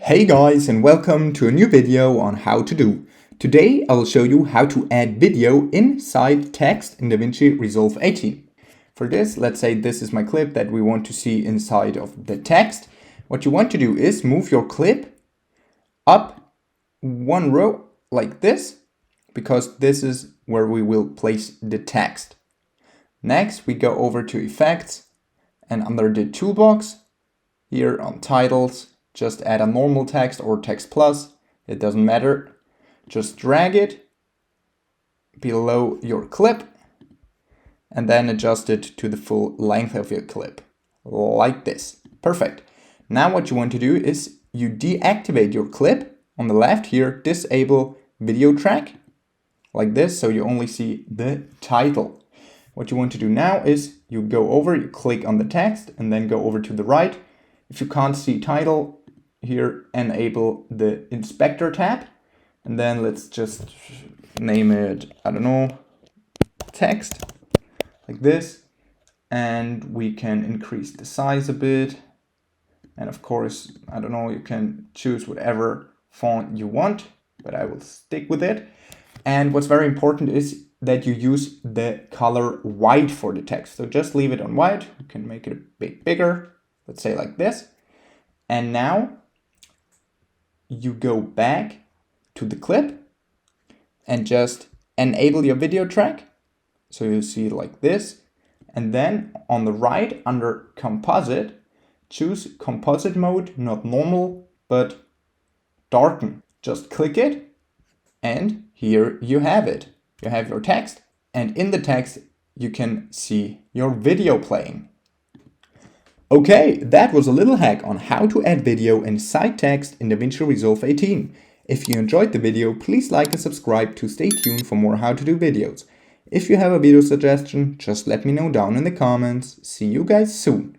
Hey guys, and welcome to a new video on how to do. Today I will show you how to add video inside text in DaVinci Resolve 18. For this, let's say this is my clip that we want to see inside of the text. What you want to do is move your clip up one row like this, because this is where we will place the text. Next, we go over to Effects, and under the toolbox, here on Titles, just add a normal text or text plus, it doesn't matter. Just drag it below your clip and then adjust it to the full length of your clip, like this. Perfect. Now what you want to do is you deactivate your clip. On the left here, disable video track, like this, so you only see the title. What you want to do now is you go over, you click on the text and then go over to the right. If you can't see title, here enable the inspector tab, and then let's just name it, I don't know, text, like this, and we can increase the size a bit, and of course, I don't know, you can choose whatever font you want, but I will stick with it. And what's very important is that you use the color white for the text, so just leave it on white. You can make it a bit bigger, let's say like this. And now you go back to the clip and just enable your video track. So you see it like this. And then on the right under composite, choose composite mode, not normal, but darken. Just click it and here you have it. You have your text, and in the text you can see your video playing. Okay, that was a little hack on how to add video inside text in DaVinci Resolve 18. If you enjoyed the video, please like and subscribe to stay tuned for more how to do videos. If you have a video suggestion, just let me know down in the comments. See you guys soon.